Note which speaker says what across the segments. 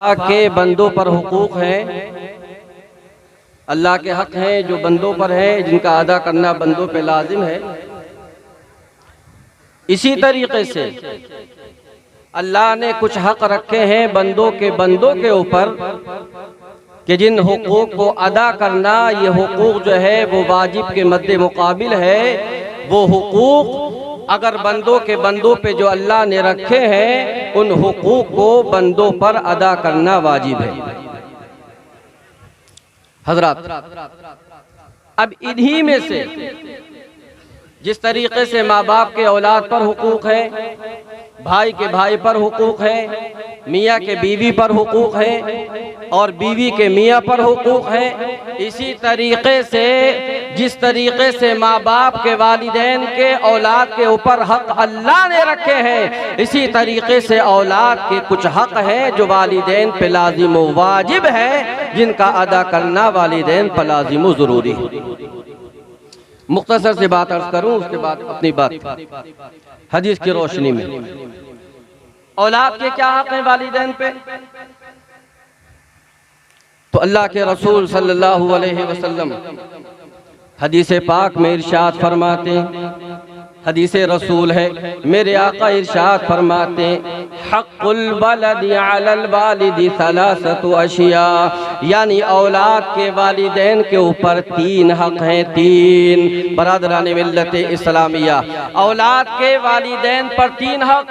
Speaker 1: अल्लाह के बंदों पर हुकूक हैं, अल्लाह के हक हैं जो बंदों पर है, जिनका अदा करना बंदों पे लाजिम है। इसी तरीके से अल्लाह ने कुछ हक रखे हैं बंदों के ऊपर कि जिन हुकूक को अदा करना, ये हुकूक जो है वो वाजिब के मद्दे मुकाबिल है। वो हुकूक अगर बंदों पे जो अल्लाह ने रखे हैं, उन हुकूक को बंदों पर अदा करना वाजिब है। हजरात, अब इन्हीं में से जिस तरीके से माँ बाप के औलाद पर हुकूक है, भाई के भाई पर हुकूक है, मियाँ के बीवी पर हुकूक है और बीवी के मियाँ पर हुकूक है, इसी तरीके से जिस तरीके से माँ बाप के वालिदैन के औलाद के ऊपर हक अल्लाह ने रखे हैं, इसी तरीके से औलाद के कुछ हक हैं जो वालिदैन पे लाजिम व वाजिब है, जिनका अदा करना वालिदैन पर लाजिम व ज़रूरी है। मुख्तसर से बात अर्ज करूं, उसके बाद अपनी बात हदीस की रोशनी में। औलाद के क्या हक हैं वालिदैन पे? तो अल्लाह के रसूल सल्लल्लाहु अलैहि वसल्लम हदीस पाक में इरशाद फरमाते, हदीस रसूल है, मेरे आका इरशाद फरमाते, हक़्क़ुल वलदी अलल वालिदी सलासतु अशिया, यानी औलाद के वालिदैन के ऊपर तीन हक हैं। तीन बरादरान मिल्लत इस्लामिया, औलाद के वालिदैन पर तीन हक।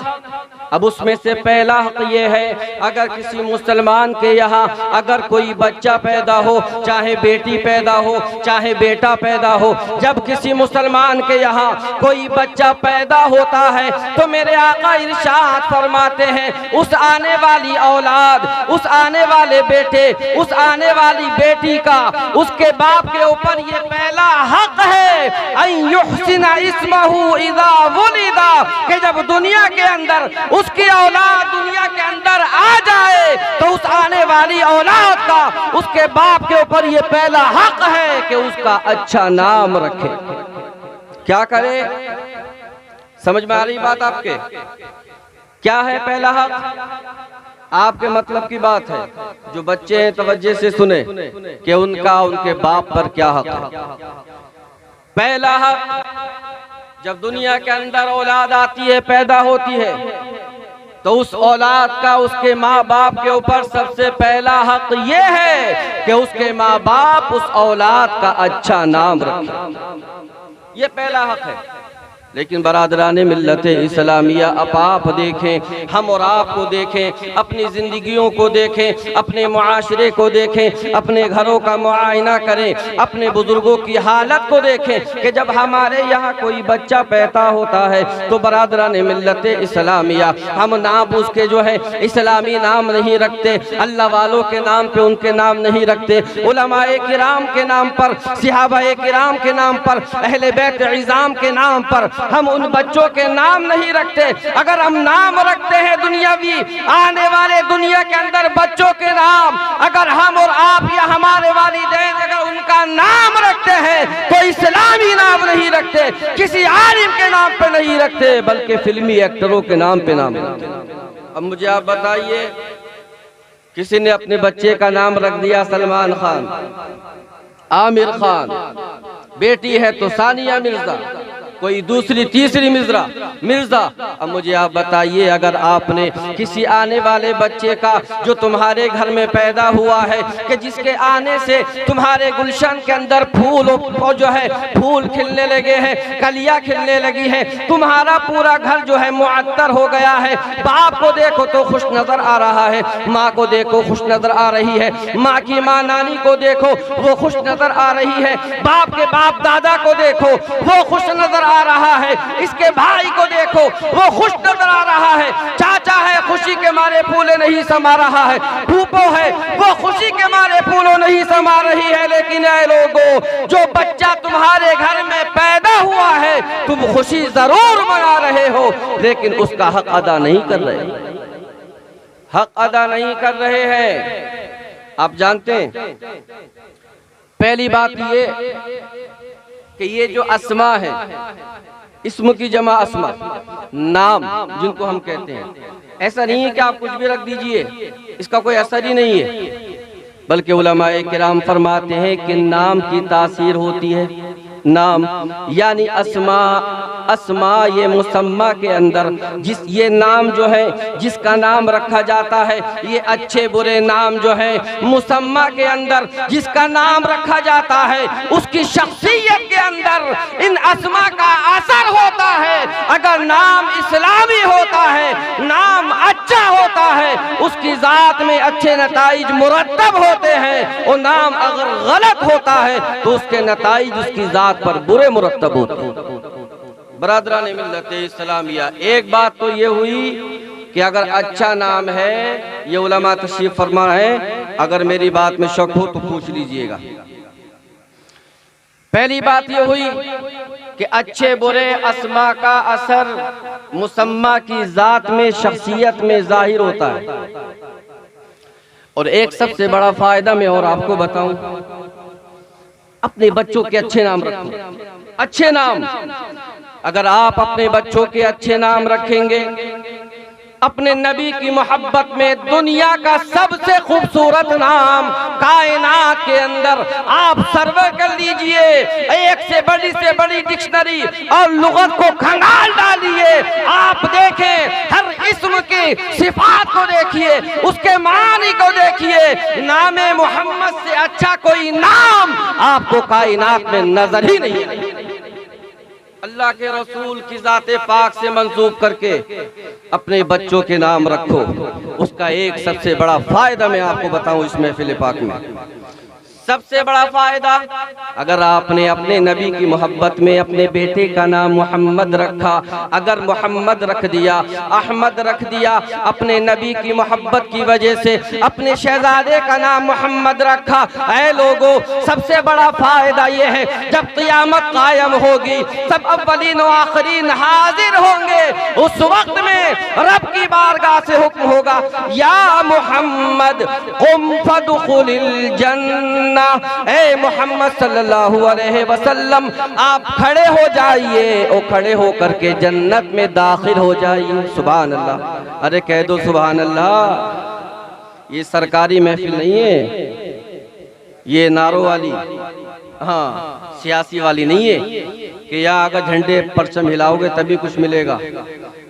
Speaker 1: अब उसमें से पहला हक ये है, अगर किसी मुसलमान के यहाँ अगर कोई बच्चा पैदा हो, चाहे बेटी पैदा हो चाहे बेटा पैदा हो, जब किसी मुसलमान के यहाँ कोई बच्चा पैदा होता है तो मेरे आका इरशाद फरमाते हैं, उस आने वाली औलाद, उस आने वाले बेटे, उस आने वाली बेटी का उसके बाप के ऊपर ये पहला हक है, अन युहसिना इस्महु इज़ा वुलिदा, कि जब दुनिया के अंदर उसकी औलाद दुनिया के अंदर आ जाए तो उस आने वाली औलाद का उसके बाप के ऊपर ये पहला हक है कि उसका अच्छा नाम रखे। क्या करे? समझ में आ रही बात आपके? क्या है पहला हक? आपके मतलब की बात है। जो बच्चे हैं तवज्जो से सुने कि उनका उनके बाप पर क्या हक है। पहला हक, जब दुनिया के अंदर औलाद आती है, पैदा होती है, तो उस औलाद का उसके माँ बाप के ऊपर सबसे पहला हक ये है कि उसके माँ बाप उस औलाद का अच्छा नाम रखें। ये पहला हक है। लेकिन बरादरान मिल्लत इस्लामिया, अब आप देखें, हम और आप को देखें, अपनी ज़िंदगियों को देखें, अपने मुआशरे को देखें, अपने घरों का मुआयना करें, अपने बुजुर्गों की हालत को देखें कि जब हमारे यहाँ कोई बच्चा पैदा होता है तो बरादरान मिल्लत इस्लामिया, हम नाम उसके जो है इस्लामी नाम नहीं रखते, अल्लाह वालों के नाम पे उनके नाम नहीं रखते, उलमाए किराम के नाम पर, सहाबाए किराम के नाम पर, अहले बैत इज़ाम के नाम पर हम उन बच्चों के नाम नहीं रखते। अगर हम नाम रखते हैं दुनियावी, आने वाले दुनिया के अंदर बच्चों के नाम, अगर हम और आप या हमारे वालिदैन अगर उनका नाम रखते हैं तो इस्लामी नाम नहीं रखते, किसी आलिम के नाम पे नहीं रखते, बल्कि फिल्मी एक्टरों के नाम पे नाम रखते। अब मुझे आप बताइए, किसी ने अपने बच्चे का नाम रख दिया सलमान खान, आमिर खान, बेटी है तो सानिया मिर्जा, कोई दूसरी तीसरी मिर्जा। अब मुझे आप बताइए, अगर आपने किसी आने वाले बच्चे का जो तुम्हारे घर में पैदा हुआ है, कि जिसके आने से तुम्हारे गुलशन के अंदर फूल जो है फूल खिलने लगे हैं, कलियां खिलने लगी हैं, तुम्हारा पूरा घर जो है मुअत्तर हो गया है, बाप को देखो तो खुश नजर आ रहा है, माँ को देखो खुश नजर आ रही है, माँ की माँ नानी को देखो वो खुश नजर आ रही है, बाप के बाप दादा को देखो वो खुश नजर आ रहा है, इसके भाई को देखो वो खुश नजर आ रहा है, चाचा है खुशी के मारे फूले नहीं समा रहा है, फूफो है वो खुशी के मारे फूलों नहीं समा रही है। लेकिन ऐ लोगों, जो बच्चा तुम्हारे घर में पैदा हुआ है तुम खुशी जरूर मना रहे हो, लेकिन उसका हक अदा नहीं कर रहे, हक अदा नहीं कर रहे हैं। आप जानते हैं, पहली बात ये कि ये जो अस्मा है, इस्म की जमा अस्मा, नाम जिनको हम कहते हैं, ऐसा नहीं है कि आप कुछ भी रख दीजिए, इसका कोई असर ही नहीं है। बल्कि उलमाए किराम फरमाते हैं कि नाम की तासीर होती है। नाम यानी अस्मा ये मुसम्मा के अंदर ये नाम जो है जिसका नाम रखा जाता है, ये अच्छे बुरे नाम जो है मुसम्मा के अंदर जिसका नाम रखा जाता है, उसकी शख्सियत के अंदर इन अस्मा का असर होता है। अगर नाम इस्लामी होता है, नाम अच्छा होता है, उसकी जात में अच्छे नताइज मुरतब होते हैं, और नाम अगर गलत होता है तो उसके नताइज उसकी जात पर बुरे मुरतब होते हैं। बरादरान मिल्लत इस्लामिया, एक बात तो ये हुई कि अगर अच्छा नाम है, ये उलमा तशरीफ फरमा है, अगर मेरी बात में शक हो तो पूछ लीजिएगा। पहली बात ये हुई कि अच्छे बुरे अस्मा का असर मुसम्मा की जात में, शख्सियत में जाहिर होता है। और एक सबसे बड़ा फायदा मैं और आपको बताऊं, अपने बच्चों के अच्छे नाम रखें। अच्छे नाम, अगर आप अपने बच्चों के अच्छे नाम रखेंगे, अपने नबी की मोहब्बत में दुनिया का सबसे खूबसूरत नाम कायनात के अंदर आप सर्वे कर लीजिए, एक से बड़ी डिक्शनरी और लुगत को खंगाल डालिए, आप देखें हर इस्म की सिफात को देखिए, उसके मानी को देखिए, नामे मोहम्मद से अच्छा कोई नाम आपको कायनात में नजर ही नहीं है। अल्लाह के रसूल की जाते पाक से मंसूब करके अपने बच्चों के नाम रखो। उसका एक सबसे बड़ा फायदा मैं आपको बताऊं इस महफिल पाक में, सबसे बड़ा फायदा, अगर आपने अपने नबी की मोहब्बत में अपने बेटे का नाम मोहम्मद रखा, अगर मोहम्मद रख दिया, अहमद रख दिया, अपने नबी की मोहब्बत की वजह से अपने शहजादे का नाम मोहम्मद रखा, ऐ लोगों, सबसे बड़ा फायदा यह है, जब क़यामत कायम होगी, सब अव्वलीन व आखिरीन हाजिर होंगे, उस वक्त में रब की बारगाह से हुक्म होगा, या मोहम्मद कुम फदखुलिल जन्नह, ए मोहम्मद सल्लल्लाहु अलैहि वसल्लम आप खड़े हो जाइए और खड़े होकर के जन्नत में दाखिल हो जाइए। सुभान अल्लाह, अरे कह दो सुभान अल्लाह। ये सरकारी महफिल नहीं है, ये नारों वाली, हाँ सियासी वाली नहीं है कि या अगर झंडे परचम हिलाओगे तभी कुछ मिलेगा।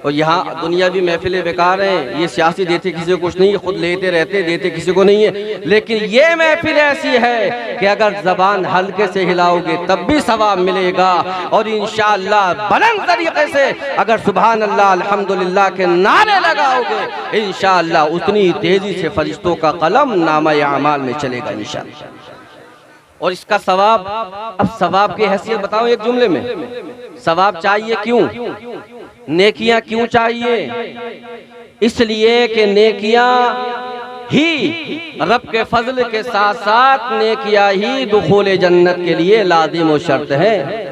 Speaker 1: और यहाँ दुनियावी महफिलें बेकार हैं, ये सियासी देते किसी को कुछ नहीं, खुद लेते रहते, देते किसी को नहीं है। लेकिन ये महफिल ऐसी है कि अगर जबान हल्के से हिलाओगे तब भी सवाब मिलेगा, और इंशाअल्लाह बुलंद तरीके से अगर सुभान अल्लाह अल्हम्दुलिल्लाह के नारे लगाओगे, इंशाअल्लाह उतनी तेजी से फरिश्तों का कलम नामा अमाल में चलेगा इंशाअल्लाह। और इसका सवाब, अब सवाब की हैसियत बताओ एक जुमले में। सवाब चाहिए क्यों, नेकियां क्यों चाहिए? इसलिए कि नेकियां ही रब के फजल के साथ साथ नेकियां ही दुखूल जन्नत के लिए लाजिम व शर्त है।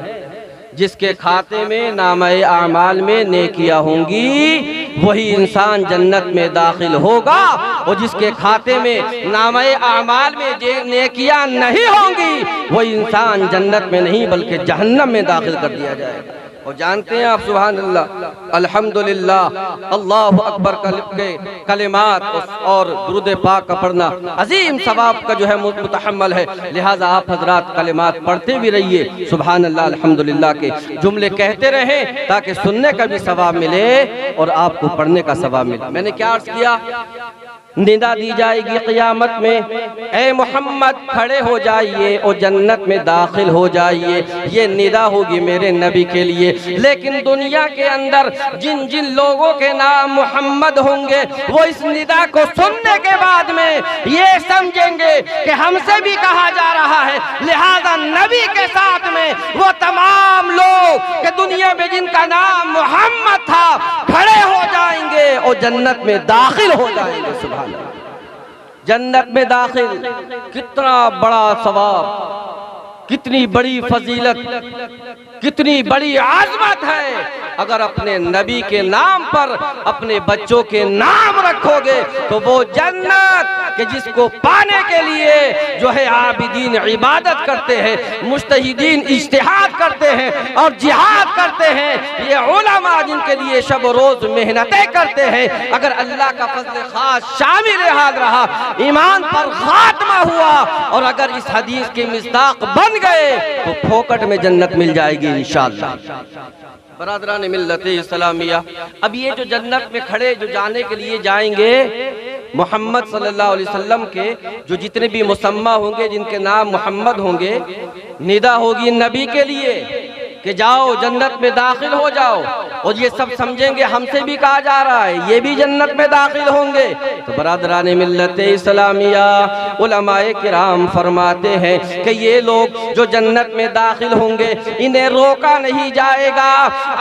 Speaker 1: जिसके खाते में नामे आमाल में नेकियां होंगी वही इंसान जन्नत में दाखिल होगा, और जिसके खाते में नामे आमाल में नेकियां नहीं होंगी वही इंसान जन्नत में नहीं बल्कि जहन्नम में दाखिल कर दिया जाएगा। और जानते हैं आप सुभान अल्लाह, अल्हम्दुलिल्लाह, अल्लाहु अकबर के कलिमात और दुरूद पाक का पढ़ना अजीम सवाब का जो है मुतहम्मल है। लिहाजा आप हजरात कलिमात पढ़ते भी रहिए, सुभान अल्लाह अल्हम्दुलिल्लाह के जुमले कहते रहें ताकि सुनने का भी सवाब मिले और आपको पढ़ने का सवाब मिले। मैंने क्या अर्ज किया, निदा दी जाएगी क़यामत में, ए मोहम्मद खड़े हो जाइए और जन्नत में दाखिल हो जाइए, ये निदा होगी मेरे नबी के लिए। लेकिन दुनिया के अंदर जिन जिन लोगों के नाम मोहम्मद होंगे वो इस निदा को सुनने के बाद में ये समझेंगे कि हमसे भी कहा जा रहा है, लिहाजा नबी के साथ में वो तमाम लोग कि दुनिया में जिनका नाम मोहम्मद था खड़े हो जाएंगे और जन्नत में दाखिल हो जाएंगे। सुभान अल्लाह, जन्नत में दाखिल, कितना बड़ा सवाब। कितनी बड़ी फजीलत, कितनी बड़ी आजमत है। अगर अपने नबी के नाम पर अपने बच्चों के नाम रखोगे तो वो जन्नत कि जिसको पाने के लिए जो है आबिदीन इबादत करते हैं, मुज्तहिदीन इज्तिहाद करते हैं और जिहाद करते हैं, ये उलमा जिनके लिए शब रोज मेहनतें करते हैं, अगर अल्लाह का फजल खास शामिल हाल रहा, ईमान पर खात्मा हुआ और अगर इस हदीस के मिस्दाक बन गए तो फोकट में जन्नत मिल जाएगी इंशाअल्लाह। बरादरान मिल्लत इस्लामिया, अब ये जो जन्नत में खड़े जो जाने के लिए जाएंगे, मोहम्मद सल्लल्लाहु अलैहि वसल्लम के जो जितने भी मुसम्मा होंगे, जिनके नाम मोहम्मद होंगे, निदा होगी नबी के लिए कि जाओ जन्नत में दाखिल हो जाओ, और ये सब समझेंगे हमसे भी कहा जा रहा है, ये भी जन्नत में दाखिल होंगे। तो बरादरान मिल्लत इस्लामिया, उलमाए किराम फरमाते हैं कि ये लोग जो जन्नत में दाखिल होंगे इन्हें रोका नहीं जाएगा।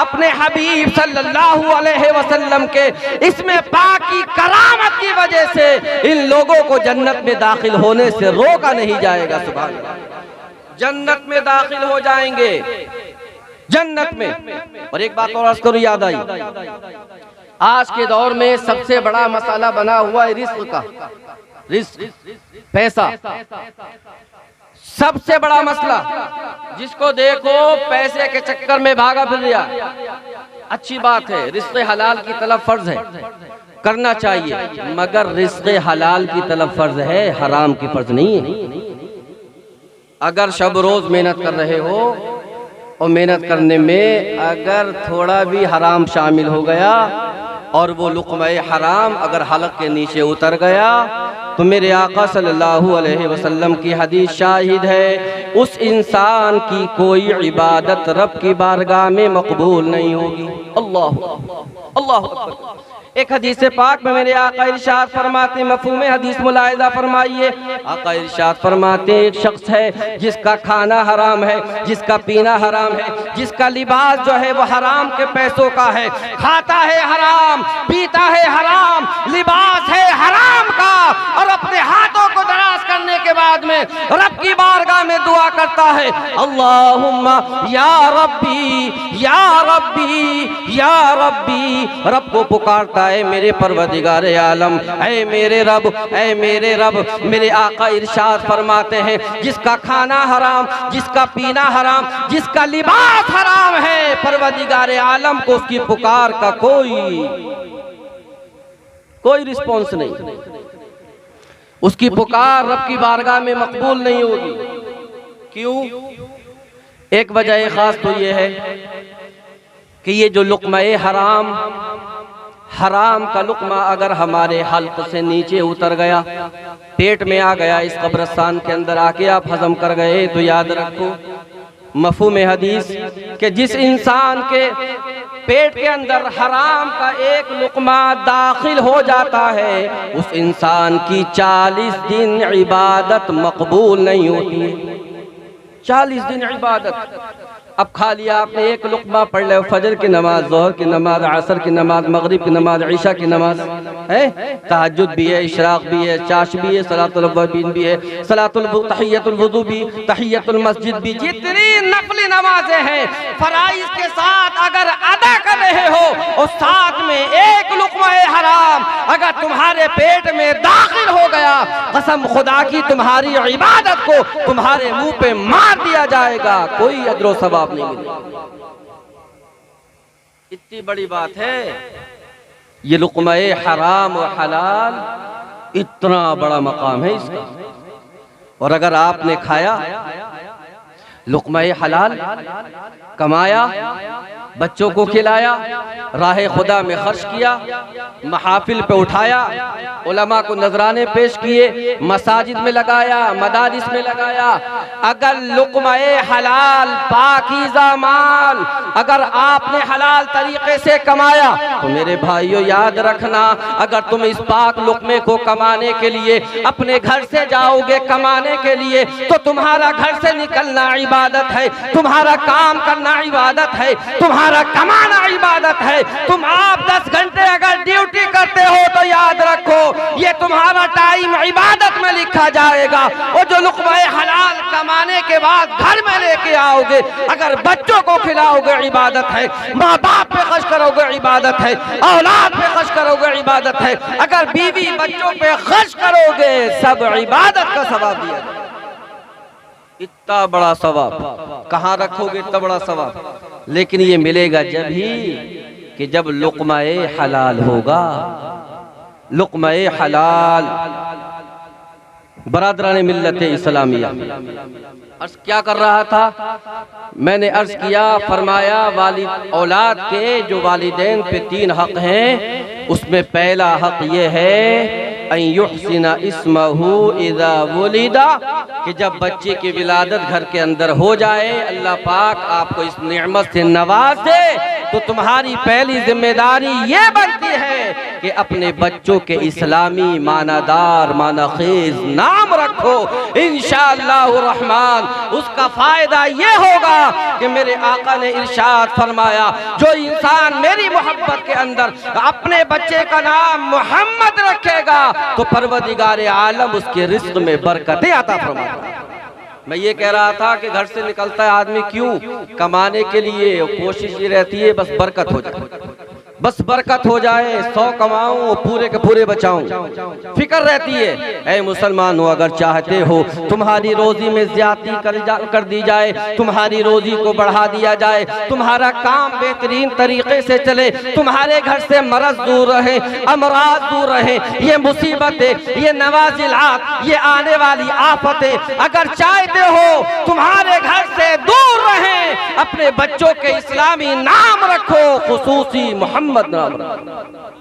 Speaker 1: अपने हबीब सल्लल्लाहु अलैहि वसल्लम के इसमें पाकी करामत की वजह से इन लोगों को जन्नत में दाखिल होने से रोका नहीं जाएगा। सुभान अल्लाह, जन्नत में दाखिल हो जाएंगे, जन्नत में। और एक बात और अर्ज करूं, याद आई, आज के दौर में सबसे बड़ा मसाला बना हुआ है रिस्क का, रिस्क, पैसा, सबसे बड़ा मसला। जिसको देखो पैसे के चक्कर में भागा फिर रहा। अच्छी बात है, रिस्क हलाल की तलब फर्ज है, करना चाहिए, मगर रिस्क हलाल की तलब फर्ज है, हराम की फर्ज नहीं है। अगर शब रोज मेहनत कर रहे हो और मेहनत करने में अगर थोड़ा भी हराम शामिल हो गया और वो लुक़्मा-ए हराम अगर हलक के नीचे उतर गया तो मेरे आका सल्लल्लाहु अलैहि वसल्लम की हदीस शाहिद है, उस इंसान की कोई इबादत रब की बारगाह में मकबूल नहीं होगी। अल्लाह अल्लाह अकबर। एक हदीस पाक में मेरे आका इरशाद फरमाते, मफ़हूम हदीस मुलाहिज़ा फरमाइए, आका इरशाद फरमाते एक शख्स है जिसका खाना हराम है, जिसका पीना हराम है, जिसका लिबास जो है वो हराम के पैसों का है, खाता है हराम, पीता है हराम, लिबास है हराम का, और अपने हाथों को दराज करने के बाद में रब की बारगाह में दुआ करता है, अल्लाहुम्मा या रब्बी या रब्बी या रब्बी, रब को पुकारता है मेरे परवदिगार आलम, ऐ मेरे रब, ऐ मेरे रब। मेरे आका इरशाद फरमाते हैं जिसका खाना हराम, जिसका पीना हराम, जिसका लिबास हराम है, परवदिगार आलम को उसकी पुकार का कोई रिस्पॉन्स नहीं, उसकी पुकार रब की बारगाह में मकबूल नहीं होगी। क्यों? एक वजह खास तो ये है कि ये जो लुक़्मा-ए हराम, हराम का लुक़्मा अगर हमारे हल्क़ से नीचे उतर गया, पेट में आ गया, इस कब्रिस्तान के अंदर आके आप हजम कर गए, तो याद रखो मफ़हूम हदीस कि जिस इंसान के पेट के अंदर हराम का एक लुक़्मा दाखिल हो जाता है, उस इंसान की 40 दिन इबादत मकबूल नहीं होती है। 40 दिन इबादत। अब खा लिया आपने, एक लुक़्मा पढ़ ले, फजर की नमाज, ज़ोहर की नमाज, असर की नमाज, मगरिब की नमाज, ईशा की नमाज है, तहज्जुद भी है, इशराक भी है, चाश भी है, सलातुल अव्वाबीन भी है, तहियतुल वुज़ू भी, तहियतुल मस्जिद भी, जितनी नफली नमाजें हैं फराइज़ के साथ अगर अदा कर रहे हो और साथ में एक लुक़्मा-ए हराम अगर तुम्हारे पेट में दाखिल हो गया, कसम खुदा की तुम्हारी इबादत को तुम्हारे मुंह पे मार दिया जाएगा, कोई अजर सवाब नहीं मिलेगा। इतनी बड़ी बात है ये लुक़्मा-ए हराम और हलाल, इतना बड़ा मकाम है इसका। और अगर आपने खाया लुक़्मा-ए हलाल, कमाया, बच्चों को खिलाया, राह खुदा में खर्च किया, महाफिल पे उठाया, उलमा को नजराने पेश किए, मसाजिद में लगाया, मदारिस में लगाया, अगर लुक़्मा-ए हलाल पाकीज़ा माल अगर आपने हलाल तरीके से कमाया तो मेरे भाइयों याद रखना, अगर तुम इस पाक लुक़्मे को कमाने के लिए अपने घर से जाओगे कमाने के लिए, तो तुम्हारा घर से निकलना इबादत है, तुम्हारा काम करना इबादत है, तुम्हारा कमाना इबादत है। तुम आप 10 घंटे अगर ड्यूटी करते हो तो याद रखो ये तुम्हारा टाइम इबादत में लिखा जाएगा। और जो लुक़्मा-ए हलाल कमाने के बाद घर में लेके आओगे, अगर बच्चों को खिलाओगे इबादत है, माँ बाप पे खर्च करोगे इबादत है, औलाद पे खर्च करोगे इबादत है, अगर बीवी बच्चों पे खर्च करोगे सब इबादत का सवाब दिया जाएगा। इतना बड़ा सवाब कहाँ रखोगे, इतना बड़ा सवाब, लेकिन ये मिलेगा जब ही कि जब लुक़्मा-ए हलाल होगा। लुक़्मा-ए हलाल। बरादरान मिल्लत इस्लामिया, अर्ज़ क्या कर रहा था मैंने, अर्ज़ किया, फरमाया वालिद औलाद के जो वालिदैन पे 3 हक़ हैं, उसमें पहला हक़ ये है अन युहसिना इस्महु इज़ा वुलिदा, कि जब बच्चे की विलादत घर के अंदर हो जाए, अल्लाह पाक आपको इस नेमत से नवाज दे, तो तुम्हारी पहली जिम्मेदारी ये बनती है कि अपने बच्चों के इस्लामी मानादार मानाखेज नाम रखो। इंशाअल्लाह रहमान उसका फायदा ये होगा कि मेरे आका ने इरशाद फरमाया, जो इंसान मेरी मोहब्बत के अंदर अपने बच्चे का नाम मोहम्मद रखेगा तो परवरदिगार आलम उसके रिज़्क़ में बरकतें अता फरमाएगा। मैं ये कह रहा था कि घर से निकलता है आदमी क्यों, कमाने के लिए, कोशिश ये रहती है बस बरकत हो जाए, बस बरकत हो जाए, 100 कमाऊं पूरे के पूरे बचाऊं, फिक्र रहती है। ऐ मुसलमान हो, अगर चाहते हो तुम्हारी रोजी में ज्यादती कर दी जाए, तुम्हारी रोजी को बढ़ा दिया जाए, तुम्हारा काम बेहतरीन तरीके से चले, तुम्हारे घर से मरज दूर रहे, अमराज दूर रहे, ये मुसीबतें, ये नवाजिलात, ये आने वाली आफतें अगर चाहते हो तुम्हारे घर से दूर रहे, अपने बच्चों के इस्लामी नाम रखो, खुसूसी मोहम्मद नाम रखो।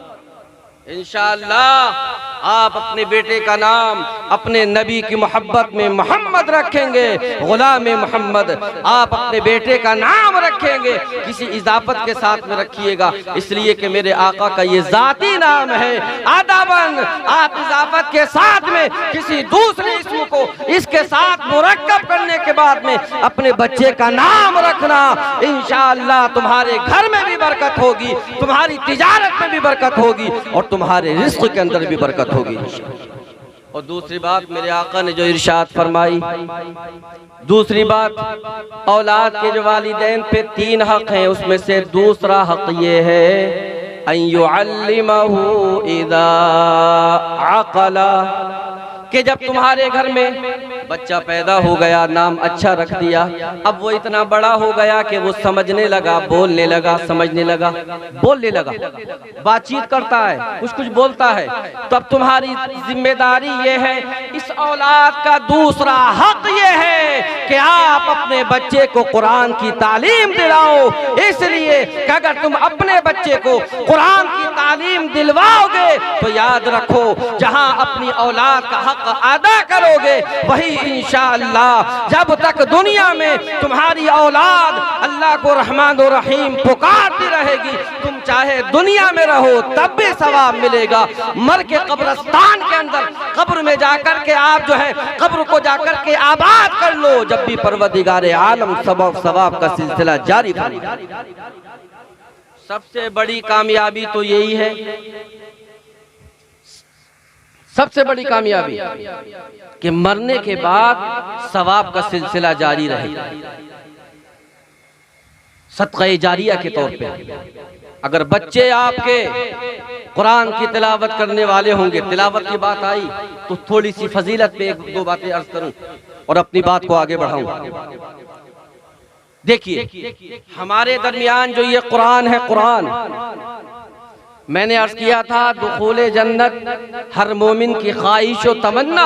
Speaker 1: इंशाअल्लाह आप अपने बेटे का नाम अपने नबी की मोहब्बत में मोहम्मद रखेंगे, गुलाम मोहम्मद। आप अपने बेटे का नाम रखेंगे, किसी इजाफत के साथ में रखिएगा, इसलिए कि मेरे आका का ये जाती नाम है। आदाबन आप इजाफत के साथ में किसी दूसरे इसम को इसके साथ मुरक्कब करने के बाद में अपने बच्चे का नाम रखना। इंशाअल्लाह तुम्हारे घर में भी बरकत होगी, तुम्हारी तिजारत में भी बरकत होगी और तुम्हारे रिज़्क़ के अंदर भी बरकत होगी। और दूसरी बात मेरे आका ने जो इरशाद फरमाई, दूसरी बात औलाद के जो वालिदैन पे 3 हक़ हैं, उसमें से दूसरा हक़ ये है अन युअल्लिमहु इज़ा अक़ला, कि जब तुम्हारे घर में बच्चा पैदा हो गया, नाम अच्छा रख दिया, अब वो इतना बड़ा हो गया कि वो समझने लगा, बोलने लगा, समझने लगा, बोलने लगा, बातचीत करता है, कुछ कुछ बोलता है, तो अब तुम्हारी जिम्मेदारी ये है, इस औलाद का दूसरा हक ये है कि आप अपने बच्चे को कुरान की तालीम दिलाओ। इसलिए कि अगर तुम अपने बच्चे को कुरान की तालीम दिलवाओगे तो याद रखो, जहां अपनी औलाद का हक अदा करोगे वही इंशाअल्लाह जब तक दुनिया में तुम्हारी औलाद अल्लाह को रहमान और रहीम पुकारती रहेगी, तुम चाहे दुनिया में रहो तब भी सवाब मिलेगा। मर के कब्रिस्तान के अंदर कब्र में जाकर के आप जो है कब्र को जाकर के आबाद कर लो, जब भी परवरदिगार आलम सवाब का सिलसिला जारी रहेगा। सबसे बड़ी कामयाबी तो यही है, सबसे बड़ी कामयाबी कि मरने के बाद सवाब का सिलसिला जारी रहेगा। सदक़े जारिया के तौर पे अगर बच्चे आपके कुरान की तिलावत करने वाले होंगे, तिलावत की बात आई तो थोड़ी सी फजीलत पे 1-2 बातें अर्ज करूं और अपनी बात को आगे बढ़ाऊं। देखिए हमारे दरमियान जो ये कुरान है, कुरान मैंने अर्ज किया था दुखूले जन्नत हर मोमिन की ख्वाहिश व तमन्ना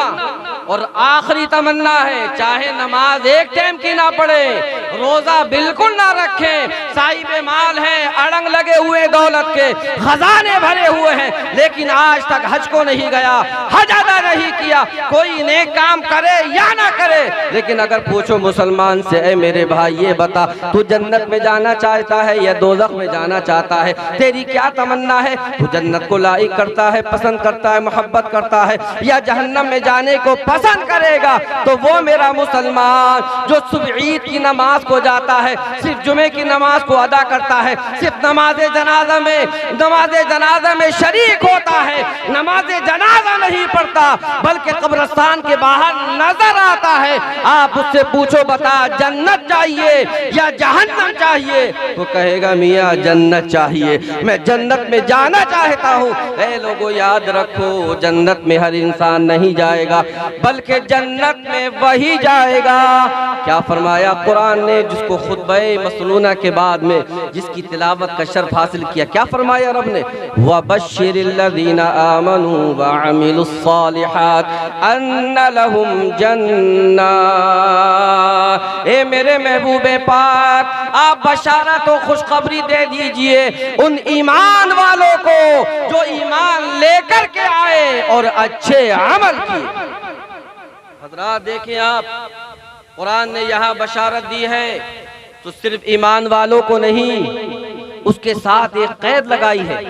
Speaker 1: और आखिरी तमन्ना है। चाहे नमाज एक टाइम की ना पढ़े, रोजा बिल्कुल ना रखें, साहिबे माल है, अड़ंग लगे हुए दौलत के, खजाने भरे हुए हैं, लेकिन आज तक हज को नहीं गया, हज अदा नहीं किया, कोई नेक काम करे या ना करे। लेकिन अगर पूछो मुसलमान से, ऐ मेरे भाई ये बता तू जन्नत में जाना चाहता है या दोज़ख में जाना चाहता है, तेरी क्या तमन्ना है? तू जन्नत को लाइक करता है, पसंद करता है, मोहब्बत करता है, या जहन्नम में जाने को पसंद करेगा? तो वो मेरा मुसलमान जो सुबह ईद की नमाज नमाज को जाता है, सिर्फ जुमे की नमाज को अदा करता है, सिर्फ नमाज जनाजा में शरीक होता है, नमाज जनाजा नहीं पढ़ता, बल्कि कब्रिस्तान के बाहर नजर आता है, आप उससे पूछो बता जन्नत चाहिए या जहन्नम चाहिए, तो कहेगा मियाँ जन्नत चाहिए, मैं जन्नत में जाना चाहता हूँ। ऐ लोगों याद रखो, जन्नत में हर इंसान नहीं जाएगा, बल्कि जन्नत में वही जाएगा। क्या फरमाया कुरान ने, जिसको खुतबे मसनूना के बाद में जिसकी तिलावत का शर्फ हासिल किया, क्या फरमाया रब ने, वबश्शिरिल्लज़ीना आमनू व अमिलुस्सालिहात अन्ना लहुम जन्नत। ए मेरे महबूबे पाक, आप बशारत और खुशखबरी दे दीजिए उन ईमान वालों को जो ईमान लेकर के आए और अच्छे अमल किए। हज़रात देखें आप, कुरान ने यहाँ बशारत दी है तो सिर्फ ईमान वालों को नहीं, उसके साथ एक कैद लगाई है,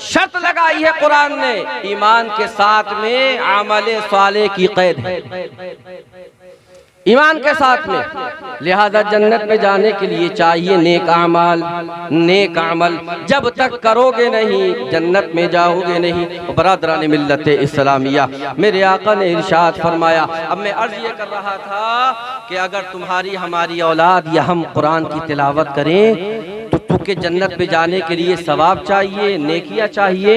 Speaker 1: शर्त लगाई है कुरान ने, ईमान के साथ में अमल साले की कैद है, ईमान के साथ में। लिहाजा जन्नत में जाने के लिए चाहिए नेक अमाल, नेक अमल जब तक करोगे नहीं जन्नत में जाओगे नहीं। बरादरान मिल्लत इस्लामिया, मेरे आका ने इरशाद फरमाया, अब मैं अर्ज ये कर रहा था कि अगर तुम्हारी हमारी औलाद या हम कुरान की तिलावत करें तो तुके जन्नत में जाने के लिए सवाब चाहिए, नेकियां चाहिए,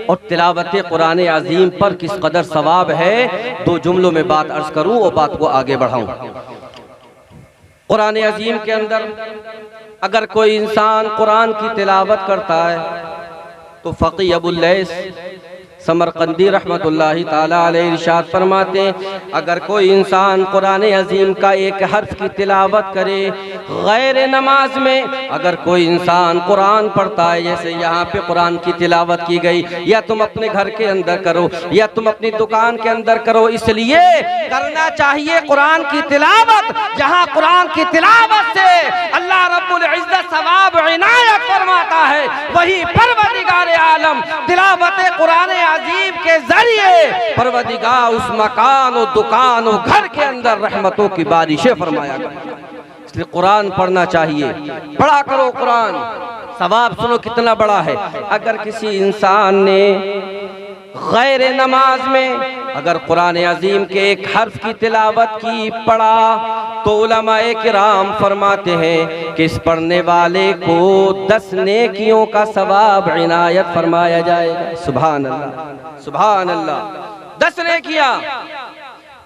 Speaker 1: और तिलावत कुरान अजीम पर किस कदर सवाब है, दो जुमलों में बात अर्ज करूं और बात को आगे बढ़ाऊं। कुरान अजीम के अंदर अगर कोई इंसान कुरान की तिलावत करता है तो फ़क़ी अबुल लैस समरकंदी रहमतुल्लाहि ताला अलैहि इरशाद फरमाते हैं, अगर कोई इंसान कुरान अजीम का एक हर्फ की तिलावत करे गैर नमाज में, अगर कोई इंसान कुरान पढ़ता है, जैसे यहाँ पे कुरान की तिलावत की गई, या तुम अपने घर के अंदर करो या तुम अपनी दुकान के अंदर करो, इसलिए करना चाहिए कुरान की तिलावत, जहाँ कुरान की तिलावत से अल्लाह रब्बुल इज्जत सवाब इनायत फरमाता है, वही परवरदिगार आलम तिलावत कुरान अजीम के जरिए परवरदिगार उस मकान और दुकान और घर के अंदर रहमतों की बारिशें फरमाया करता है। इसलिए कुरान पढ़ना चाहिए, पढ़ा करो कुरान, सवाब सुनो कितना बड़ा है। अगर किसी इंसान ने गैर नमाज में अगर कुरान अजीम के एक हर्फ की तिलावत की पढ़ा तो उलमाए किराम फरमाते हैं कि इस पढ़ने वाले को 10 नेकियों का सवाब इनायत फरमाया जाएगा। सुभान अल्लाह, सुभान अल्लाह, 10 नेकियां।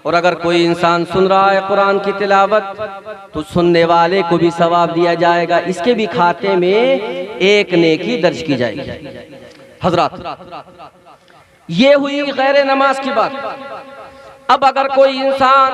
Speaker 1: और अगर कोई इंसान सुन रहा है कुरान की तिलावत तो सुनने वाले को भी सवाब दिया जाएगा, इसके भी खाते में एक नेकी दर्ज की जाएगी। हजरात, ये हुई गैर नमाज की बात। अब अगर कोई इंसान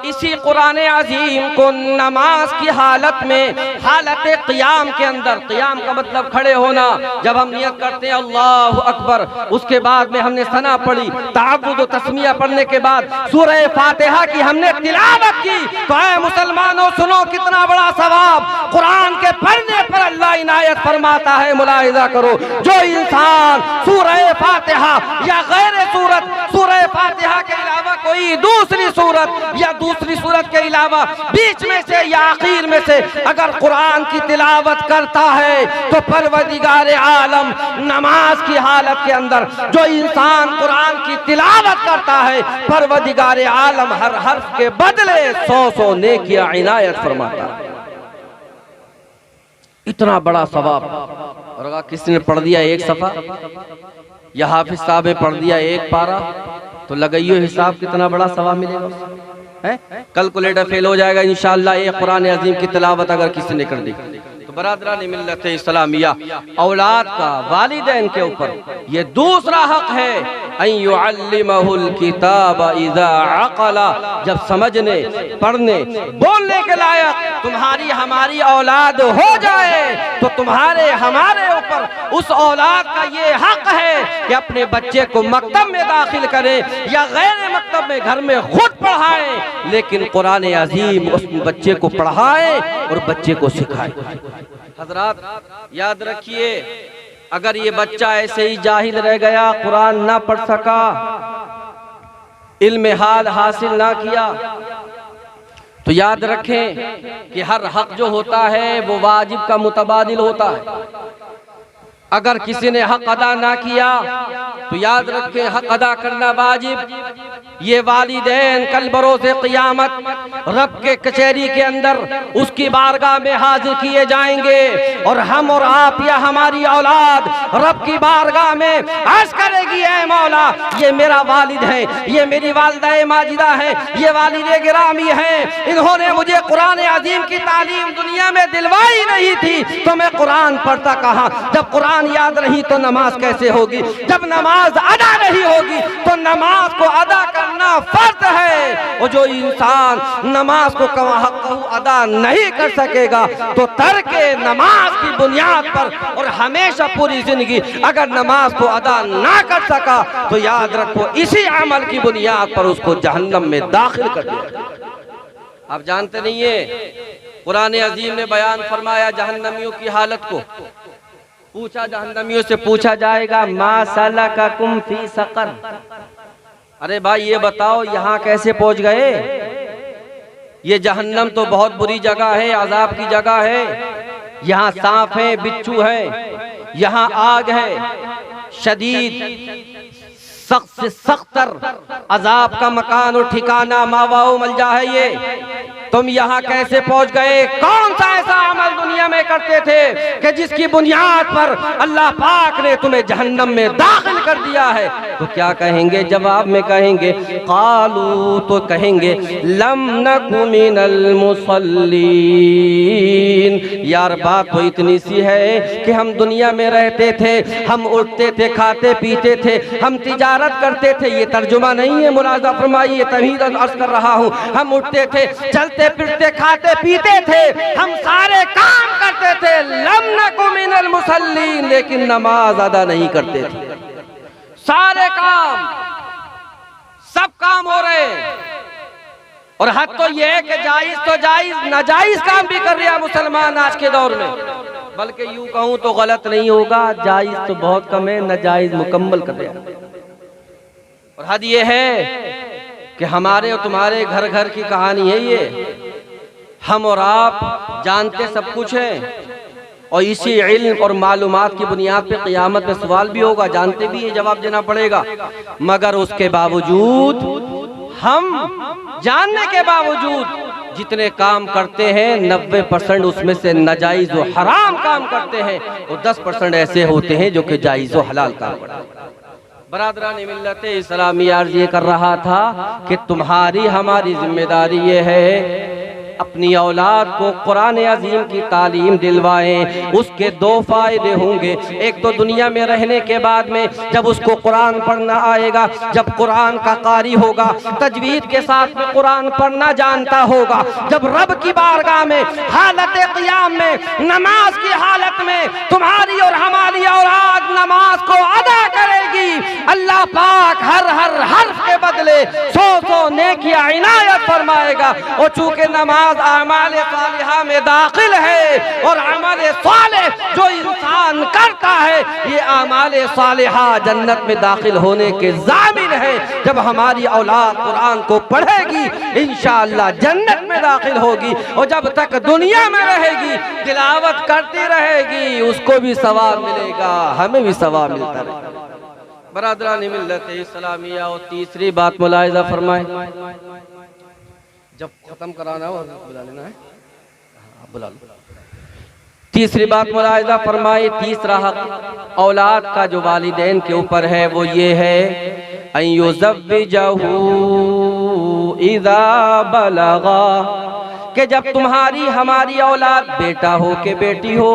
Speaker 1: इसी कुरान अजीम को नमाज की हालत में, हालत क़ियाम के अंदर, क़ियाम का मतलब खड़े होना, जब हम नियत करते हैं अल्लाहु अकबर, उसके बाद में हमने सना पढ़ी, तअव्वुद व तस्मिया पढ़ने के बाद सूरह फातिहा की हमने तिलावत की, तो ऐ मुसलमानों सुनो कितना बड़ा सवाब कुरान के पढ़ने पर अल्लाह इनायत फरमाता है। मुलाहिजा करो, जो इंसान सूरह फातिहा या गैर सूरत सूरह फातिहा के अलावा कोई दूसरी सूरत या दूसरी सूरत के अलावा बीच में से या आखिर में से अगर कुरान की तिलावत करता है तो परवरदिगार आलम नमाज की हालत के अंदर जो इंसान कुरान की तिलावत करता है, परवरदिगार आलम हर हर्फ के बदले 100 नेकियां इनायत फरमाता है। इतना बड़ा सवाब। और अगर किसी ने पढ़ दिया एक सफ़ा या हाफिज साहब ने पढ़ दिया एक पारा तो लगाइयो हिसाब कितना बड़ा सवाब मिलेगा, है? कैलकुलेटर फेल हो जाएगा इंशाअल्लाह ये कुरान अजीम की तिलावत अगर किसी ने कर दी। तो बरादरान मिल्लत इस्लामिया, औलाद का वालिदैन के ऊपर ये दूसरा हक है, अन युअल्लिमहुल किताब इज़ा अक़ला, जब समझने, पढ़ने, बोलने के लायक तुम्हारी हमारी औलाद हो जाए तो तुम्हारे हमारे ऊपर उस औलाद का ये हक है कि अपने बच्चे को मकतब में दाखिल करे या गैर मकतब में घर में खुद पढ़ाए, लेकिन कुरान अजीम उस बच्चे को पढ़ाए और बच्चे को सिखाए। हजरात याद रखिए, अगर ये बच्चा ऐसे ही जाहिल रह गया, कुरान ना पढ़ सका, इल्म हाल हासिल ना किया, तो याद रखें कि हर हक जो होता है वो वाजिब का मुतबादिल होता है। अगर किसी ने हक अदा ना किया तो याद रखें हक अदा करना वाजिब। ये वालिदैन कल बरोज़े क़ियामत रब के कचहरी के अंदर उसकी बारगाह में हाजिर किए जाएंगे और हम और आप या हमारी औलाद रब की बारगाह में अर्ज़ करेगी, ऐ मौला ये मेरा वालिद है, ये मेरी वालिदा माजिदा है, ये वालिद गिरामी है, इन्होंने मुझे कुरान अज़ीम की तालीम दुनिया में दिलवाई नहीं थी तो मैं कुरान पढ़ता कहाँ। जब कुरान याद नहीं तो नमाज कैसे होगी? जब नमाज अदा नहीं होगी तो नमाज को अदा करना फर्ज है। और जो इंसान नमाज को अदा नहीं कर सकेगा तो तर्के नमाज की बुनियाद पर और हमेशा पूरी जिंदगी अगर नमाज को अदा ना कर सका तो याद रखो इसी अमल की बुनियाद पर उसको जहन्नम में दाखिल कर दिया। आप जानते नहीं है, कुरान अजीम ने बयान फरमाया जहन्नमियों की हालत को। पूछा जहन्नमियों से पूछा जाएगा मा सलककुम फी सकर, अरे भाई ये बताओ यहाँ कैसे पहुंच गए? ये जहन्नम तो बहुत बुरी जगह है, अजाब की जगह है। यहाँ सांप है, बिच्छू है, यहाँ आग है, शदीद सख्त से सख्तर अजाब का मकान और ठिकाना मावाओ मलजा है ये। तुम यहाँ कैसे पहुंच गए? कौन सा ऐसा अमल दुनिया में करते थे कि जिसकी बुनियाद पर अल्लाह पाक ने तुम्हें जहन्नम में दाखिल कर दिया है? तो क्या कहेंगे? जवाब में कहेंगे कालू, तो कहेंगे लम नकु मिनल मुसल्लीन। यार बात तो इतनी सी है कि हम दुनिया में रहते थे, हम उठते थे, खाते पीते थे, हम तिजारत करते थे। ये तर्जुमा नहीं है, मुलाजा फरमाइए, तभी अर्ज कर रहा हूँ। हम उठते थे, चलते फिरते, खाते पीते थे, हम सारे काम करते थे। लम नकु मिनल मुसल्लीन, लेकिन नमाज अदा नहीं करते थे। सारे काम, सब काम हो रहे और हद तो ये है कि जायज तो जायज, नाजायज काम भी कर रहा मुसलमान आज के दौर में। बल्कि यूं कहूं तो गलत नहीं होगा, जायज तो बहुत कम है, नाजायज मुकम्मल कर रहा। और हद ये है कि हमारे और तुम्हारे घर घर की कहानी है ये। हम और आप जानते सब कुछ है और इसी इल्म और मालूमात की बुनियाद पे क़यामत में सवाल भी होगा, जानते भी ये जवाब देना पड़ेगा। मगर उसके बावजूद हम जानने के बावजूद जितने काम करते हैं 90% उसमें से नाजायज व हराम काम करते हैं और 10% ऐसे होते हैं जो कि जायज व हलाल काम करते हैं। बरादरान मिल्लत इस्लामी अर्ज़ ये कर रहा था कि तुम्हारी हमारी जिम्मेदारी ये है अपनी औलाद को कुरान अज़ीम की तालीम दिलवाएं। उसके दो फायदे होंगे, एक तो दुनिया में रहने के बाद में जब उसको कुरान पढ़ना आएगा, जब कुरान का कारी होगा, तजवीद के साथ में कुरान पढ़ना जानता होगा, जब रब की बारगाह में हालत क़ियाम में नमाज की हालत में तुम्हारी और हमारी औलाद नमाज को अदा करेगी, अल्लाह पाक हर हर हर्फ के बदले 100 नेकियां इनायत फरमाएगा। और चूंकि नमाज आमाले सालिहा में दाखिल है और अमले सालिह जो इंसान करता है ये आमाले सालिहा जन्नत में दाखिल होने के ज़ामिन है। जब हमारी औलाद कुरान को पढ़ेगी इंशाअल्लाह जन्नत में दाखिल होगी और जब तक दुनिया में रहेगी तिलावत करती रहेगी उसको भी सवाब मिलेगा, हमें भी सवाब मिलता रहेगा। बरादरान मिल्लत इस्लामिया। और तीसरी बात मुलाहिज़ा फरमाए, जब खत्म कराना हो बुला लेना है, हाँ बुला लो। तीसरी बात मुलाहिज़ा फरमाए, तीसरा हक औलाद का जो वालिदैन के ऊपर है वो ये है अन युज़व्विजहू इज़ा बलगा, कि जब तुम्हारी हमारी औलाद बेटा हो के बेटी हो,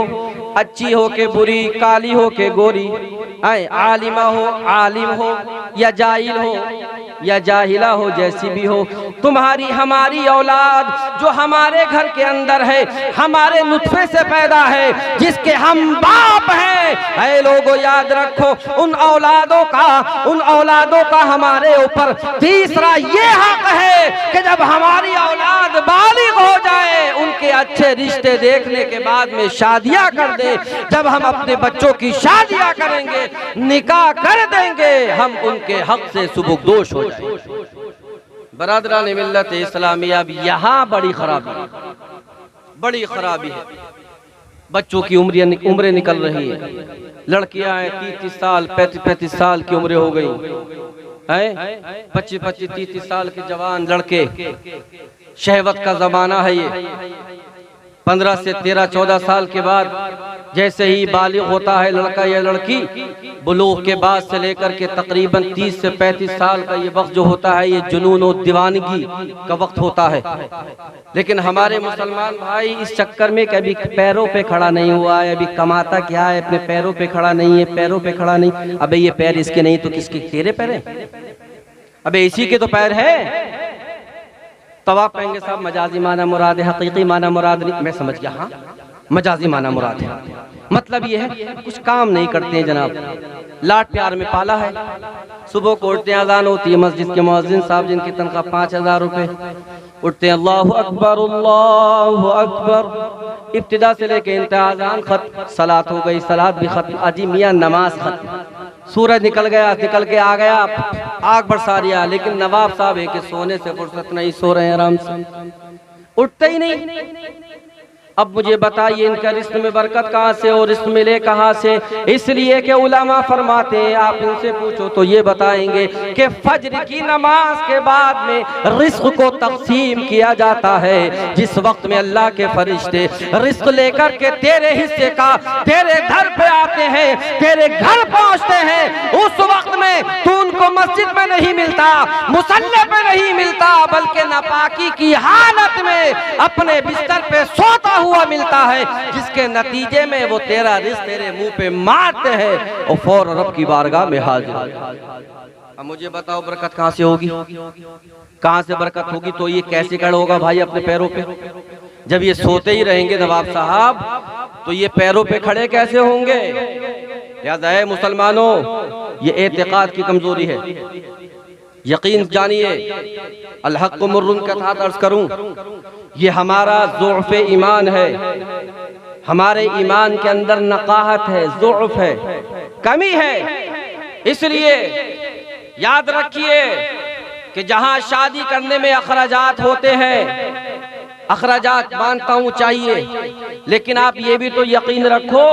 Speaker 1: अच्छी हो के बुरी, काली हो के गोरी, आलिमा हो आलिम हो या जाहिल हो या जाहिला हो, जैसी भी हो, तुम्हारी हमारी औलाद जो हमारे घर के अंदर है, हमारे नुत्फे से पैदा है, जिसके हम बाप हैं, ऐ लोगों याद रखो उन औलादों का हमारे ऊपर तीसरा ये हक है कि जब हमारी औलाद बालिग हो जाए उनके अच्छे रिश्ते देखने के बाद में शादियां कर दे। जब हम अपने बच्चों की शादियां करेंगे, निकाह कर देंगे, हम उनके हक से सुबुकदोश हो जाएंगे। बरादरान मिल्लत इस्लामिया, यहाँ बड़ी खराबी है। बच्चों की उम्रें निकल रही है। लड़कियां हैं 30-30 साल 35-35 साल की उम्रें हो गई हैं, 25-25 30-30 साल के जवान लड़के। शहवत का जमाना है ये। 15 से 13-14 साल के बाद जैसे ही बालिग होता है लड़का या लड़की, बुलूग के बाद से लेकर के तकरीबन 30 से 35 साल का ये वक्त जो होता है, ये जुनून और दीवानगी का वक्त होता है। लेकिन हमारे मुसलमान भाई इस चक्कर में कभी पैरों पे खड़ा नहीं हुआ है। अभी कमाता क्या है, अपने पैरों पे खड़ा नहीं है, पैरों पे खड़ा नहीं। अबे ये पैर इसके नहीं तो किसके? तेरे पैर है। अबे इसी के तो पैर है। तब आप कहेंगे साहब मजाजी माना मुराद है, हकीकी माना मुराद नहीं। मैं समझ गया, हाँ मजाजी माना मुराद है। मतलब ये है कुछ काम नहीं करते हैं जनाब, लाड प्यार में पाला है। सुबह को उठते हैं, अजान होती है, मस्जिद के मुअज्जिन साहब जिनकी तनख्वाह 5000 रुपए, उठते हैं अल्लाहु अकबर, इब्तिदा से लेके इंतहा अजान खत्म, सलात हो गई, सलात भी खत्म, अजी मियाँ नमाज खत्म, सूरज निकल गया, निकल के आ गया, आग बरसा रिया। लेकिन नवाब साहब है कि सोने से फुर्सत नहीं, सो रहे हैं आराम से, उठते ही नहीं। अब मुझे बताइए इनका रिस्क में बरकत कहाँ से और रिस्क मिले कहाँ से? इसलिए कि उलमा फरमाते हैं, आप इनसे पूछो तो ये बताएंगे कि फज्र की नमाज के बाद में रिस्क को तकसीम किया जाता है। जिस वक्त में अल्लाह के फरिश्ते रिस्क लेकर के तेरे हिस्से का तेरे घर पे आते हैं, तेरे घर पहुँचते हैं, उस वक्त में तू उनको मस्जिद में नहीं मिलता, मुसल्ले पे नहीं मिलता, बल्कि नापाकी की हालत में अपने बिस्तर पे सोता हुआ मिलता है, जिसके नतीजे में वो तेरा रिस्क तेरे मुंह पे मारते हैं और फौरन रब की बारगाह में हाजिर। अब मुझे बताओ बरकत कहाँ से होगी? कहाँ से बरकत होगी? तो ये कैसे खड़ा होगा भाई अपने पैरों पे? जब ये सोते ही रहेंगे नवाब साहब, तो ये पैरों पे खड़े कैसे होंगे? याद है मुसलमानों, ये एतिकाद की कमजोरी है। यकीन जानिए, अल-हक़्क़ु मुर्रुन के साथ अर्ज करूं, ये हमारा ज़ुअफ़ ईमान है। हमारे ईमान के अंदर नकाहत है, ज़ुअफ़ है, कमी है। इसलिए याद रखिए कि जहां शादी करने में अखराजात होते हैं, अखराजात मानता हूं चाहिए, लेकिन आप ये भी तो यकीन रखो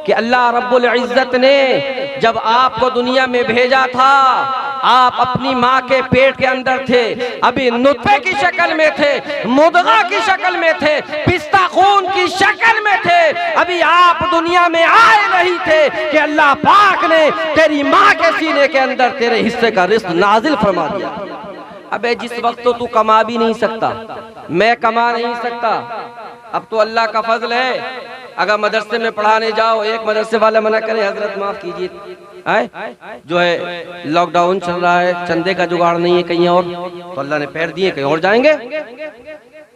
Speaker 1: कि अल्लाह रब्बुल इज़्ज़त ने जब आपको दुनिया में भेजा था, आप अपनी माँ के पेट के अंदर थे, अभी नुत्फे की शक्ल में थे, मुदगा की शक्ल में थे, पिस्ता खून की शक्ल में थे, अभी आप दुनिया में आए नहीं थे कि अल्लाह पाक ने तेरी माँ के सीने के अंदर तेरे हिस्से का रिस्क नाजिल फरमा दिया। अबे जिस वक्त तो तू कमा भी नहीं सकता, मैं कमा नहीं सकता, अब तो अल्लाह का फजल है। अगर मदरसे में पढ़ाने जाओ, एक मदरसे वाला मना करे, हजरत माफ कीजिए, जो है लॉकडाउन चल रहा है, चंदे का जुगाड़ नहीं है कहीं और, तो अल्लाह ने पैर दिए कहीं और जाएंगे।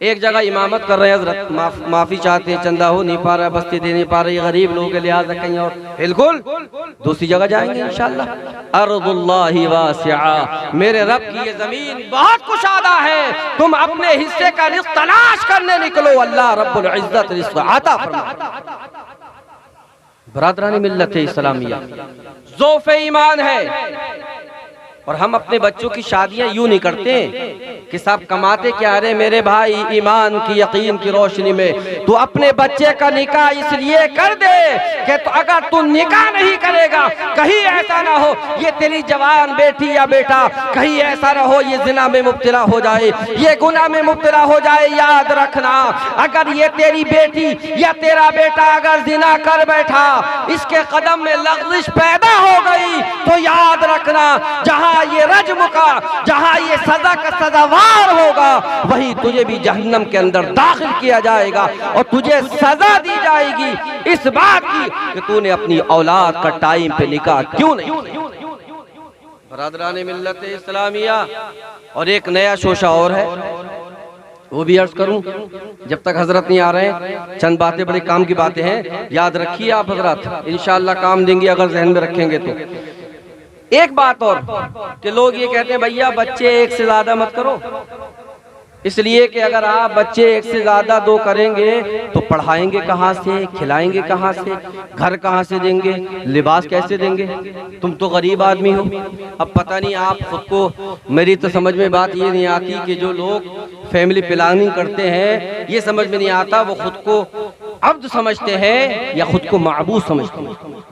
Speaker 1: एक जगह इमामत कर रहे हैं हजरत, माफी चाहते हैं, चंदा हो नहीं पा रहा, बस्ती दे नहीं पा रही, गरीब लोगों के लिहाज कहीं और, बिल्कुल दूसरी जगह जाएंगे इंशाअल्लाह। अर्दुल्लाहि वासिआ, मेरे रब की ये जमीन बहुत कुशादा है, तुम अपने हिस्से का रिज़्क़ तलाश करने निकलो, अल्लाह रब्बुल इज़्ज़त रिज़्क़ अता फरमाता। बरादरानी मिल्लत इस्लामिया ज़ौफ़ ईमान है। और हम अपने बच्चों की शादियां यूं नहीं करते कि साहब कमाते क्या रे मेरे भाई, ईमान की यकीन की रोशनी में तू अपने बच्चे का निकाह इसलिए कर दे कि तो अगर तू निकाह नहीं करेगा, कहीं ऐसा ना हो ये तेरी जवान बेटी या बेटा कहीं ऐसा ना हो ये जिना में मुब्तला हो जाए, ये गुनाह में मुब्तला हो जाए। याद रखना, अगर ये तेरी बेटी या तेरा बेटा अगर जिना कर बैठा, इसके कदम में लग़ज़िश पैदा हो गई, तो याद रखना जहां ये रज्म का, जहां ये सजा का सजावार होगा, वही तुझे भी जहन्नम के अंदर दाखिल किया जाएगा और तुझे सजा दी जाएगी इस बात की कि तूने अपनी औलाद का टाइम पे निकाह क्यों नहीं। बरादरान मिल्लत इस्लामिया, और एक नया शोशा और है, वो भी अर्ज करूं, जब तक हजरत नहीं आ रहे हैं, चंद बातें बड़े काम की बातें हैं, याद रखिए आप हजरत, इंशाअल्लाह काम देंगे अगर जहन में रखेंगे तो। एक बात और कि लोग ये कहते हैं भैया बच्चे एक से ज्यादा मत करो, इसलिए कि अगर आप बच्चे एक से ज़्यादा दो करेंगे तो पढ़ाएंगे कहाँ से, खिलाएंगे कहाँ से, घर कहाँ से देंगे, लिबास कैसे देंगे। तुम तो गरीब आदमी हो। अब पता नहीं आप खुद को, मेरी तो समझ में बात ये नहीं आती कि जो लोग फैमिली प्लानिंग करते हैं, ये समझ में नहीं आता वो खुद को अब्द समझते हैं या खुद को माबूद समझते हैं।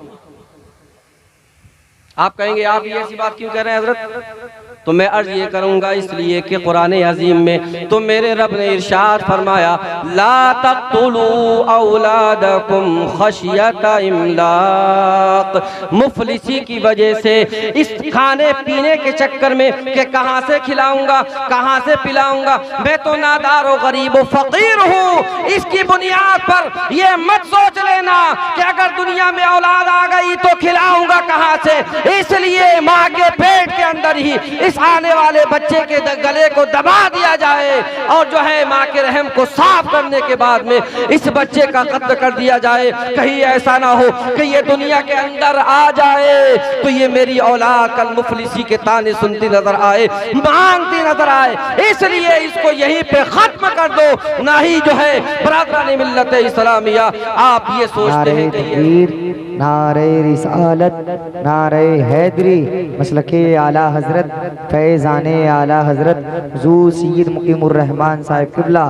Speaker 1: आप कहेंगे आप ये ऐसी बात क्यों कह रहे हैं हजरत? तो मैं अर्ज ये करूंगा इसलिए कि कुरान अजीम में तो मेरे रब ने इरशाद फरमाया, ला तक़्तुलू औलादकुम खशियता इमलाक, मुफलिसी की वजह से, इस खाने पीने के चक्कर में कि कहाँ से खिलाऊंगा, कहाँ से पिलाऊंगा, मैं तो नादार और गरीब और फकीर हूँ, इसकी बुनियाद पर ये मत सोच लेना कि अगर दुनिया में औलाद आ गई तो खिलाऊंगा कहाँ से। इसलिए माँ के पेट के अंदर ही इस आने वाले बच्चे के गले को दबा दिया जाए और जो है माँ के रहम को साफ करने के बाद में इस बच्चे का कत्ल कर दिया जाए। कहीं ऐसा ना हो कि ये दुनिया के अंदर आ जाए तो ये मेरी औलाद कल मुफलिसी के ताने सुनती नजर आए, मांगती नजर आए, इसलिए इसको यहीं पे खत्म कर दो। ना ही जो है बरादरान मिल्लत इस्लामिया आप ये सोचते हैं कि
Speaker 2: नारे रिसालत, नारे हैदरी, मसलके आला हजरत, फैज़ाने आला हजरत हुज़ूर सैयद मुकीमुर रहमान साहिब किबला,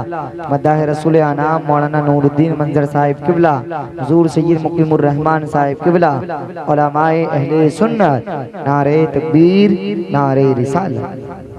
Speaker 2: मद्दाह रसूल अनाम मौलाना नूरुद्दीन मंजर साहिब किबला, हुज़ूर सैयद मुकीमुर रहमान साहिब किबला, उलमाए अहले सुन्नत, नारे तकबीर, नारे रिसालत।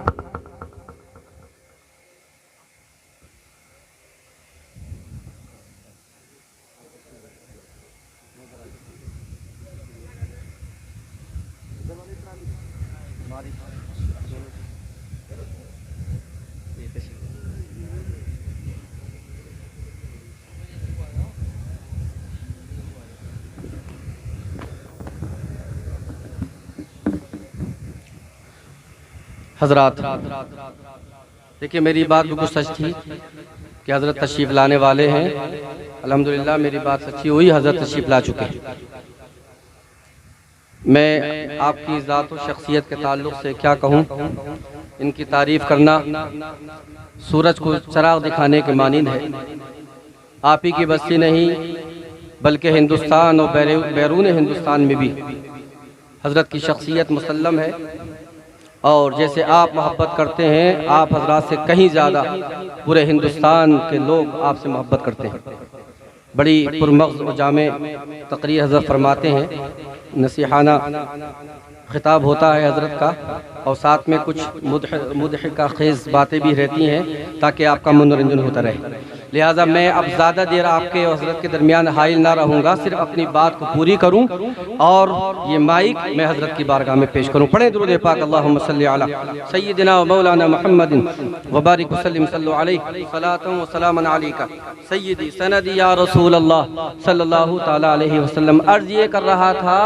Speaker 1: हजरात देखिए, मेरी बात बिल्कुल सच थी कि हजरत तशरीफ़ लाने वाले हैं। अल्हम्दुलिल्लाह मेरी बात सच्ची हुई, हजरत तशरीफ़ ला चुके हैं। मैं आपकी ज़ात और शख्सियत के ताल्लुक़ से क्या कहूँ, इनकी तारीफ़ करना सूरज को चराग दिखाने के मानिंद है। आप ही की बस्ती नहीं बल्कि हिंदुस्तान और बैरून हिंदुस्तान में भी हजरत की शख्सियत मुसल्लम है और जैसे आप मोहब्बत करते हैं, आप हजरात से कहीं ज़्यादा पूरे हिंदुस्तान के लोग आपसे मोहब्बत करते हैं। बड़ी पुरमग़ज़ और जामे तक़रीर हज़रत फरमाते हैं, नसीहाना खिताब होता है हज़रत का और साथ में कुछ मुदहिका ख़ेज़ बातें भी रहती हैं ताकि आपका मनोरंजन होता रहे। लिहाजा मैं अब ज़्यादा देर आपके और हज़रत के दरमियान हाइल ना रहूँगा, सिर्फ अपनी बात को पूरी करूँ और ये माइक मैं हज़रत की बारगाह में पेश करूँ। पढ़ें दुरूद पाक, अल्लाहुम्मा सल्ली अला सय्यिदिना व मौलाना मुहम्मदिन व बारिक वसल्लिम सल्लु अलैहि सलातन व सलामन अलैका सय्यिदी सनदी या रसूल अल्लाह सल्लल्लाहु तआला अलैहि वसल्लम। अर्ज़ ये कर रहा था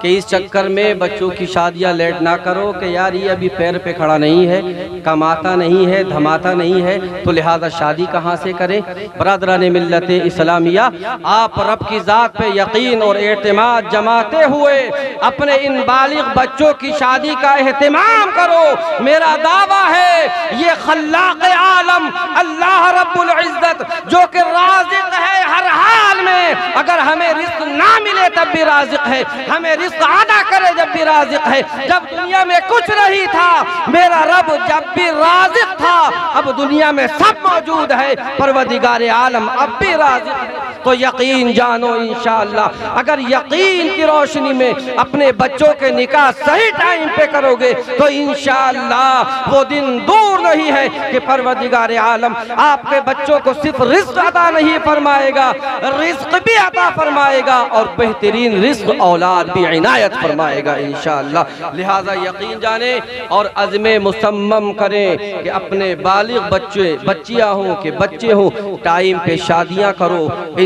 Speaker 1: कि इस चक्कर में बच्चों की शादियाँ लेट ना करो कि यार ये अभी पैर पे खड़ा नहीं है, कमाता नहीं है, धमाता नहीं है, तो लिहाजा शादी कहाँ से करें। बरादरान मिल्लत इस्लामिया, आप रब की ज़ात पे यकीन और एतमाद जमाते हुए अपने इन बालिग बच्चों की शादी का एहतमाम करो। मेरा दावा है ये खल्लाक़ आलम अल्लाह रब्बुल इज़्ज़त जो कि राज़िक़ है हर हाल में, अगर हमें रिज़्क़ ना मिले तब भी राज़िक़ है, हमें रिज़्क़ अदा करे जब भी राज़िक़ है। जब दुनिया में कुछ नहीं था मेरा रब जब भी राज़िक़ था, अब दुनिया में सब मौजूद है, परवरदिगार आलम अब भी राज़िक़ है। तो यकीन जानो इंशाअल्लाह अगर यकीन की रोशनी में अपने बच्चों के निकाह सही टाइम पे करोगे तो इंशाअल्लाह वो दिन दूर नहीं है कि परवरदिगार आलम आपके बच्चों को सिर्फ रिज़्क़ अता नहीं फरमाएगा, रिज़्क़ भी अता फरमाएगा और बेहतरीन रिज़्क़ औलाद भी इनायत फरमाएगा इंशाअल्लाह। लिहाजा यकीन जाने और अज़्म मुसम्मम करें कि अपने बालिग बच्चे बच्चियाँ हों कि बच्चे हों टाइम पे शादियाँ करो।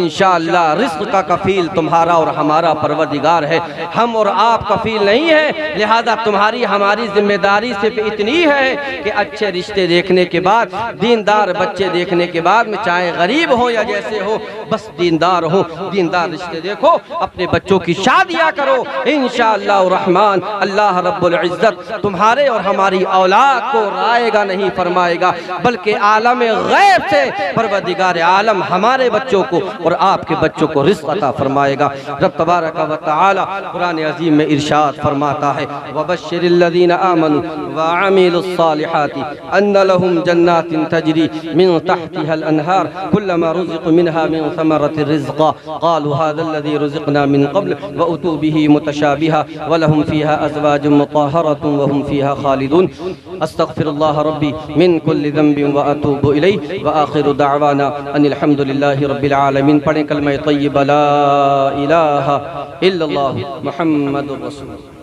Speaker 1: इंशाअल्लाह रिज़्क़ का कफ़ील तुम्हारा और हमारा परवरदिगार है, हम और आप कफ़ील नहीं है। लिहाजा तुम्हारी हमारी जिम्मेदारी सिर्फ इतनी है कि अच्छे रिश्ते देखने के बाद, दीनदार बच्चे देखने के बाद में, चाहे गरीब हो या जैसे हो, बस दीनदार हो, दीनदार रिश्ते देखो, अपने बच्चों की शादियाँ करो। इंशाअल्लाह रहमान अल्लाह रब्बुल इज़्ज़त तुम्हारे और हमारी औलाद को राएगा नहीं फरमाएगा, बल्कि आलम गैब से परवरदिगार आलम हमारे बच्चों को और आपके बच्चों को रिज़्क़ अता फरमाएगा। रब तबारक व तआला कुरान अज़ीम में इरशाद फरमाता है, वबश्शिरिल्लज़ीना आमनू व अमिलुस्सालिहाति अन्न लहुम जन्नातिन तजरी मिन तहतिहल अनहार कुल्लमा रुज़िक़ू मिनहा मिन समरतिर रिज़्क़ा क़ालू हाज़ाल्लज़ी रुज़िक़ना मिन क़ब्ल व उतू बिही मुतशाबिहा व लहुम फ़ीहा अज़वाजुम मुत्तहरतुन व हुम फ़ीहा खालिदून। अस्तग़फिरुल्लाह रब्बी मिन कुल्लि ज़ंबिन व अतूबु इलैहि व आखिरु दअवाना अनिल हम्दुलिल्लाहि रब्बिल आलमीन। पढ़ें कलमा तय्यबा ला इलाहा इल्लल्लाह मुहम्मदुर रसूलुल्लाह।